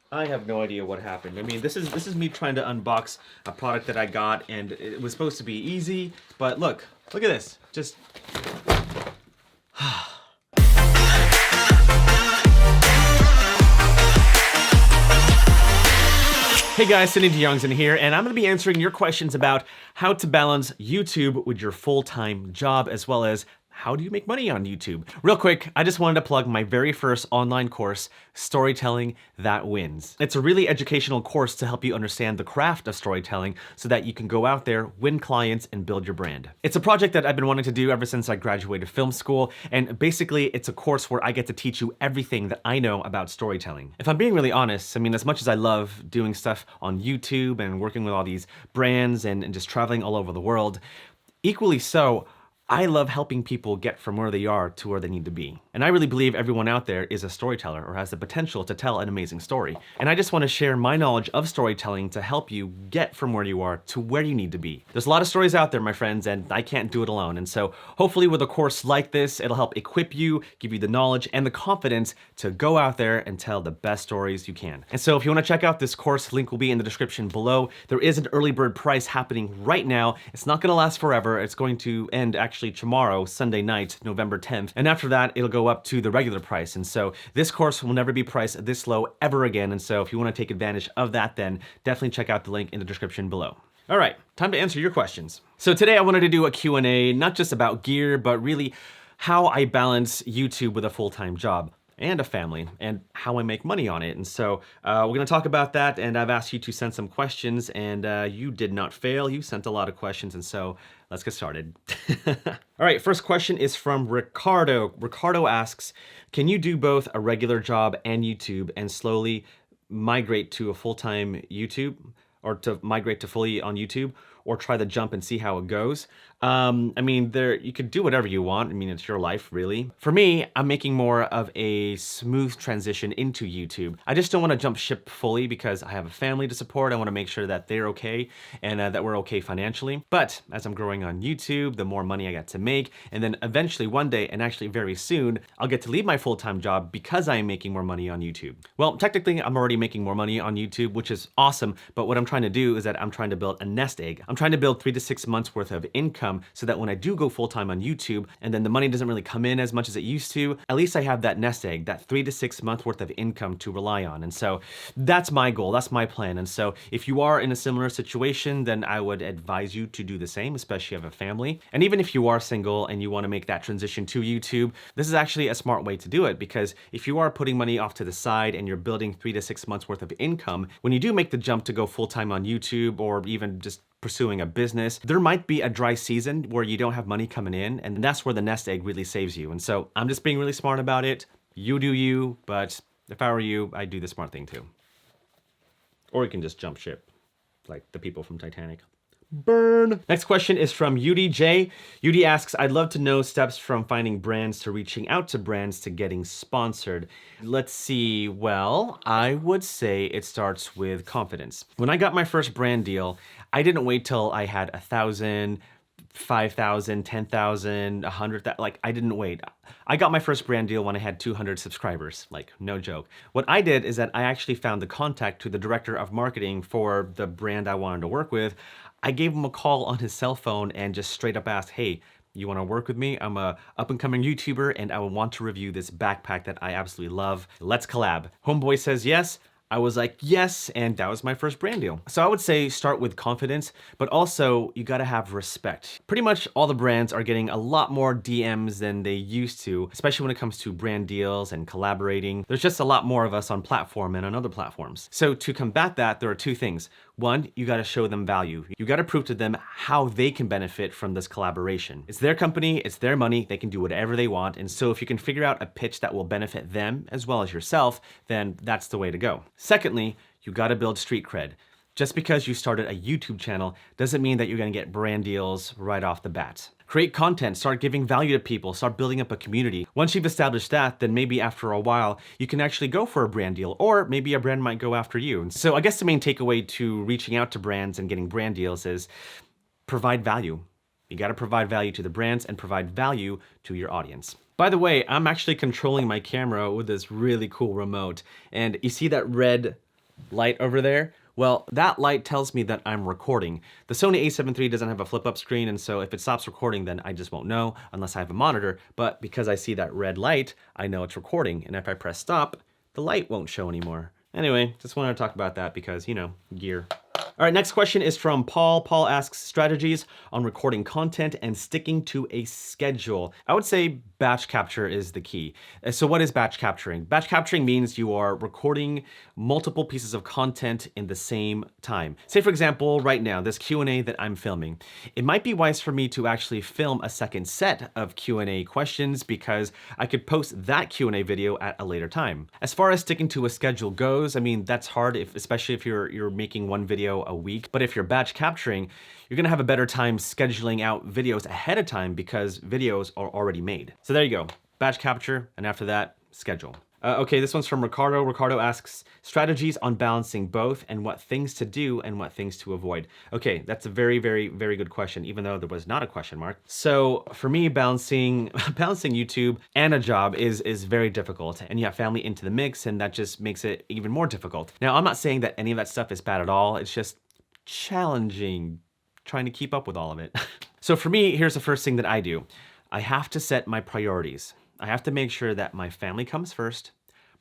I have no idea what happened. I mean, this is me trying to unbox a product that I got, and it was supposed to be easy, but look at this. Just Hey guys, Sidney Diongzon here, and I'm going to be answering your questions about how to balance YouTube with your full-time job, as well as how do you make money on YouTube? Real quick, I just wanted to plug my very first online course, Storytelling That Wins. It's a really educational course to help you understand the craft of storytelling so that you can go out there, win clients, and build your brand. It's a project that I've been wanting to do ever since I graduated film school, and basically it's a course where I get to teach you everything that I know about storytelling. If I'm being really honest, I mean, as much as I love doing stuff on YouTube and working with all these brands and just traveling all over the world, equally so, I love helping people get from where they are to where they need to be. And I really believe everyone out there is a storyteller or has the potential to tell an amazing story. And I just want to share my knowledge of storytelling to help you get from where you are to where you need to be. There's a lot of stories out there, my friends, and I can't do it alone. And so hopefully with a course like this, it'll help equip you, give you the knowledge and the confidence to go out there and tell the best stories you can. And so if you want to check out this course, link will be in the description below. There is an early bird price happening right now. It's not going to last forever. It's going to end actually tomorrow, Sunday night, November 10th. And after that, it'll go up to the regular price. And so this course will never be priced this low ever again. And so if you want to take advantage of that, then definitely check out the link in the description below. All right, time to answer your questions. So today I wanted to do a Q&A, not just about gear, but really how I balance YouTube with a full-time job and a family, and how I make money on it. And so we're gonna talk about that, and I've asked you to send some questions, and you did not fail. You sent a lot of questions, and so let's get started. All right, first question is from Ricardo. Ricardo asks, can you do both a regular job and YouTube and slowly migrate to a full-time YouTube, or to migrate to fully on YouTube, or try the jump and see how it goes? I mean, you could do whatever you want. I mean, it's your life, really. For me, I'm making more of a smooth transition into YouTube. I just don't want to jump ship fully because I have a family to support. I want to make sure that they're okay and that we're okay financially. But as I'm growing on YouTube, the more money I get to make, and then eventually one day, and actually very soon, I'll get to leave my full-time job because I am making more money on YouTube. Well, technically, I'm already making more money on YouTube, which is awesome. But what I'm trying to do is that I'm trying to build a nest egg. I'm trying to build 3 to 6 months worth of income so that when I do go full-time on YouTube and then the money doesn't really come in as much as it used to, at least I have that nest egg, that 3 to 6 month worth of income to rely on. And so that's my goal, that's my plan. And so if you are in a similar situation, then I would advise you to do the same, especially if you have a family. And even if you are single and you want to make that transition to YouTube, this is actually a smart way to do it, because if you are putting money off to the side and you're building 3 to 6 months worth of income, when you do make the jump to go full-time on YouTube or even just pursuing a business, there might be a dry season where you don't have money coming in, and that's where the nest egg really saves you. And so I'm just being really smart about it. You do you, but if I were you, I'd do the smart thing too. Or you can just jump ship, like the people from Titanic. Burn. Next question is from UDJ. UD asks, I'd love to know steps from finding brands to reaching out to brands to getting sponsored. Let's see. Well, I would say it starts with confidence. When I got my first brand deal, I didn't wait till I had 1,000, 5,000, 10,000, 100,000. Like, I didn't wait. I got my first brand deal when I had 200 subscribers, like no joke. What I did is that I actually found the contact to the director of marketing for the brand I wanted to work with. I gave him a call on his cell phone and just straight up asked, hey, you want to work with me? I'm a up and coming YouTuber and I want to review this backpack that I absolutely love. Let's collab. Homeboy says yes. I was like, yes, and that was my first brand deal. So I would say start with confidence, but also you gotta have respect. Pretty much all the brands are getting a lot more DMs than they used to, especially when it comes to brand deals and collaborating. There's just a lot more of us on platform and on other platforms. So to combat that, there are two things. One, you gotta show them value. You gotta prove to them how they can benefit from this collaboration. It's their company, it's their money, they can do whatever they want. And so if you can figure out a pitch that will benefit them as well as yourself, then that's the way to go. Secondly, you gotta build street cred. Just because you started a YouTube channel doesn't mean that you're gonna get brand deals right off the bat. Create content, start giving value to people, start building up a community. Once you've established that, then maybe after a while, you can actually go for a brand deal, or maybe a brand might go after you. So I guess the main takeaway to reaching out to brands and getting brand deals is provide value. You gotta provide value to the brands and provide value to your audience. By the way, I'm actually controlling my camera with this really cool remote. And you see that red light over there? Well, that light tells me that I'm recording. The Sony a7 III doesn't have a flip-up screen, and so if it stops recording, then I just won't know unless I have a monitor. But because I see that red light, I know it's recording. And if I press stop, the light won't show anymore. Anyway, just wanted to talk about that because, you know, gear. All right, next question is from Paul. Paul asks, strategies on recording content and sticking to a schedule. I would say batch capture is the key. So what is batch capturing? Batch capturing means you are recording multiple pieces of content in the same time. Say for example, right now, this Q&A that I'm filming, it might be wise for me to actually film a second set of Q&A questions because I could post that Q&A video at a later time. As far as sticking to a schedule goes, I mean, that's hard, especially if you're making one video a week. But if you're batch capturing, you're gonna have a better time scheduling out videos ahead of time because videos are already made. So there you go, batch capture, and after that, schedule. Okay, this one's from Ricardo. Ricardo asks, strategies on balancing both and what things to do and what things to avoid. Okay, that's a very, very, very good question, even though there was not a question mark. So for me, balancing YouTube and a job is very difficult, and you have family into the mix, and that just makes it even more difficult. Now, I'm not saying that any of that stuff is bad at all. It's just challenging trying to keep up with all of it. So for me, here's the first thing that I do. I have to set my priorities. I have to make sure that my family comes first,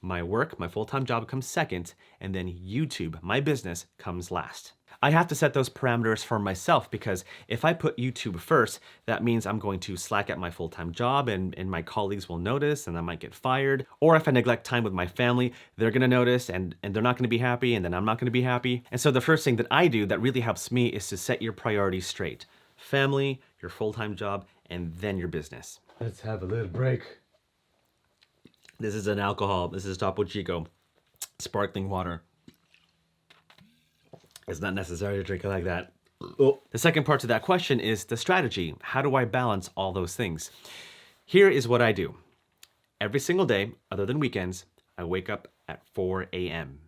my work, my full-time job comes second, and then YouTube, my business, comes last. I have to set those parameters for myself because if I put YouTube first, that means I'm going to slack at my full-time job and my colleagues will notice and I might get fired. Or if I neglect time with my family, they're gonna notice and they're not gonna be happy and then I'm not gonna be happy. And so the first thing that I do that really helps me is to set your priorities straight. Family, your full-time job, and then your business. Let's have a little break. This is an alcohol. This is Topo Chico, sparkling water. It's not necessary to drink it like that. Oh. The second part to that question is the strategy. How do I balance all those things? Here is what I do. Every single day, other than weekends, I wake up at 4 a.m.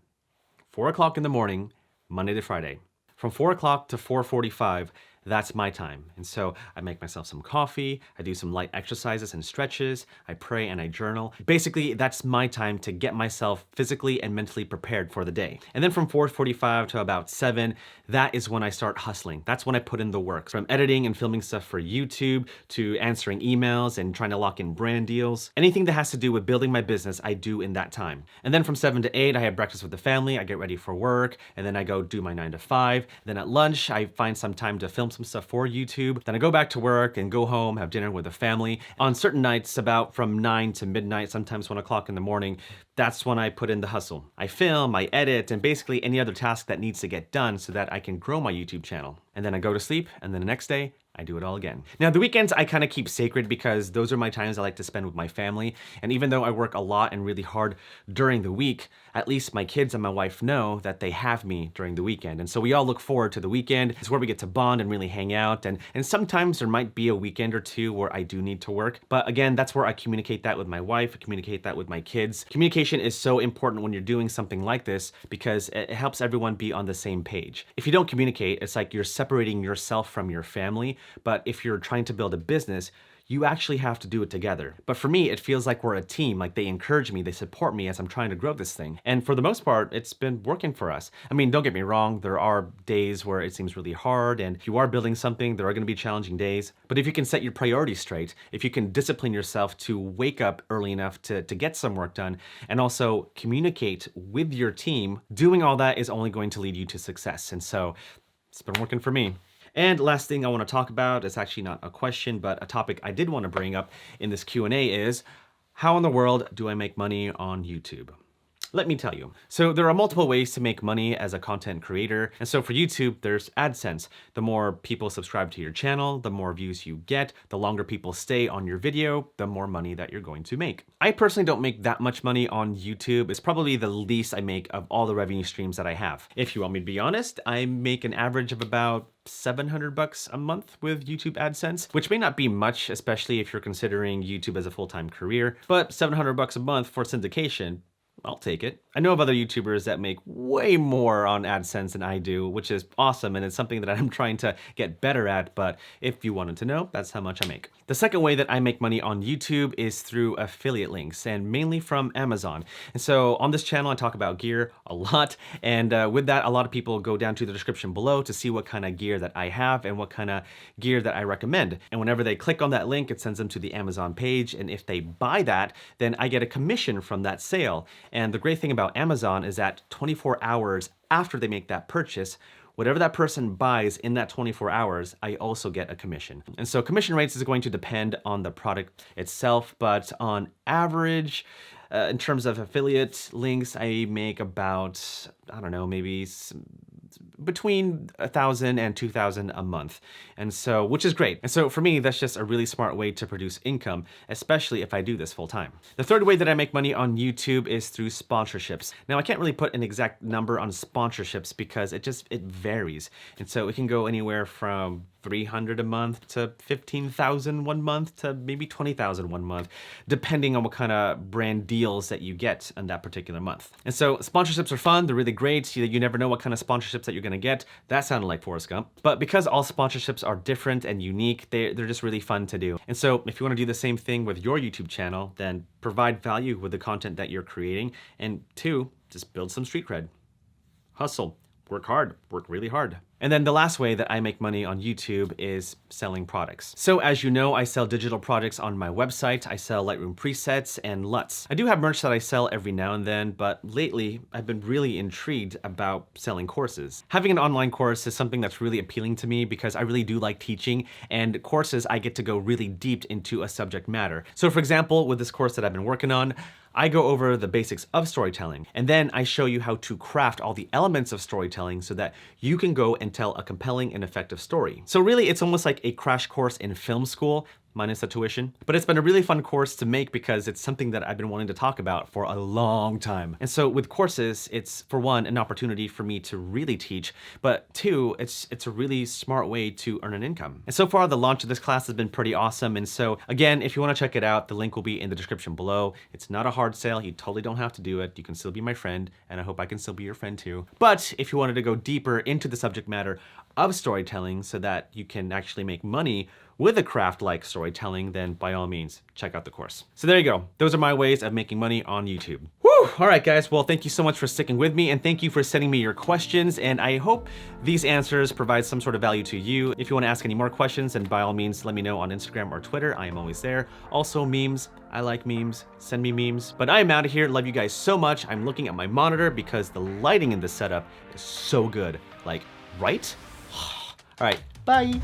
4 o'clock in the morning, Monday to Friday. From 4 o'clock to 4:45, that's my time. And so I make myself some coffee, I do some light exercises and stretches, I pray and I journal. Basically, that's my time to get myself physically and mentally prepared for the day. And then from 4:45 to about 7, that is when I start hustling. That's when I put in the work. From editing and filming stuff for YouTube to answering emails and trying to lock in brand deals. Anything that has to do with building my business, I do in that time. And then from 7 to 8, I have breakfast with the family, I get ready for work, and then I go do my 9 to 5. Then at lunch, I find some time to film some stuff for YouTube. Then I go back to work and go home, have dinner with the family. On certain nights, about from 9 to midnight, sometimes 1 o'clock in the morning, that's when I put in the hustle. I film, I edit, and basically any other task that needs to get done so that I can grow my YouTube channel. And then I go to sleep, and then the next day, I do it all again. Now, the weekends I kind of keep sacred because those are my times I like to spend with my family. And even though I work a lot and really hard during the week, at least my kids and my wife know that they have me during the weekend. And so we all look forward to the weekend. It's where we get to bond and really hang out. And sometimes there might be a weekend or two where I do need to work. But again, that's where I communicate that with my wife, I communicate that with my kids. Communication is so important when you're doing something like this because it helps everyone be on the same page. If you don't communicate, it's like you're separating yourself from your family. But if you're trying to build a business, you actually have to do it together. But for me, it feels like we're a team, like they encourage me, they support me as I'm trying to grow this thing. And for the most part, it's been working for us. I mean, don't get me wrong, there are days where it seems really hard, and if you are building something, there are gonna be challenging days. But if you can set your priorities straight, if you can discipline yourself to wake up early enough to get some work done, and also communicate with your team, doing all that is only going to lead you to success. And so it's been working for me. And last thing I want to talk about, it's actually not a question, but a topic I did want to bring up in this Q&A is, how in the world do I make money on YouTube? Let me tell you. So there are multiple ways to make money as a content creator. And so for YouTube, there's AdSense. The more people subscribe to your channel, the more views you get, the longer people stay on your video, the more money that you're going to make. I personally don't make that much money on YouTube. It's probably the least I make of all the revenue streams that I have. If you want me to be honest, I make an average of about $700 a month with YouTube AdSense, which may not be much, especially if you're considering YouTube as a full-time career, but $700 a month for syndication, I'll take it. I know of other YouTubers that make way more on AdSense than I do, which is awesome, and it's something that I'm trying to get better at, but if you wanted to know, that's how much I make. The second way that I make money on YouTube is through affiliate links, and mainly from Amazon. And so on this channel, I talk about gear a lot, and with that, a lot of people go down to the description below to see what kind of gear that I have and what kind of gear that I recommend. And whenever they click on that link, it sends them to the Amazon page, and if they buy that, then I get a commission from that sale. And the great thing about Amazon is that 24 hours after they make that purchase, whatever that person buys in that 24 hours, I also get a commission. And so commission rates is going to depend on the product itself, but on average, in terms of affiliate links, I make about, I don't know, maybe between 1,000 and 2,000 a month. And so, which is great. And so for me, that's just a really smart way to produce income, especially if I do this full time. The third way that I make money on YouTube is through sponsorships. Now, I can't really put an exact number on sponsorships because it varies. And so it can go anywhere from 300 a month to 15,000 one month to maybe 20,000 one month, depending on what kind of brand deals that you get in that particular month. And so sponsorships are fun. They're really great. You never know what kind of sponsorships that you're going to get. That sounded like Forrest Gump. But because all sponsorships are different and unique, they're just really fun to do. And so if you want to do the same thing with your YouTube channel, then provide value with the content that you're creating. And two, just build some street cred. Hustle. Work hard. Work really hard. And then the last way that I make money on YouTube is selling products. So as you know, I sell digital products on my website. I sell Lightroom presets and LUTs. I do have merch that I sell every now and then, but lately I've been really intrigued about selling courses. Having an online course is something that's really appealing to me because I really do like teaching, and courses I get to go really deep into a subject matter. So for example, with this course that I've been working on, I go over the basics of storytelling, and then I show you how to craft all the elements of storytelling so that you can go and tell a compelling and effective story. So really, it's almost like a crash course in film school, minus the tuition. But it's been a really fun course to make because it's something that I've been wanting to talk about for a long time. And so with courses, it's, for one, an opportunity for me to really teach, but two, it's a really smart way to earn an income. And so far, the launch of this class has been pretty awesome. And so again, if you want to check it out, the link will be in the description below. It's not a hard sale. You totally don't have to do it. You can still be my friend, and I hope I can still be your friend too. But if you wanted to go deeper into the subject matter of storytelling so that you can actually make money with a craft like storytelling, then by all means, check out the course. So there you go. Those are my ways of making money on YouTube. Whew! All right, guys. Well, thank you so much for sticking with me, and thank you for sending me your questions. And I hope these answers provide some sort of value to you. If you want to ask any more questions, then by all means, let me know on Instagram or Twitter. I am always there. Also, memes. I like memes. Send me memes. But I am out of here. Love you guys so much. I'm looking at my monitor because the lighting in this setup is so good. Like, right? All right. Bye.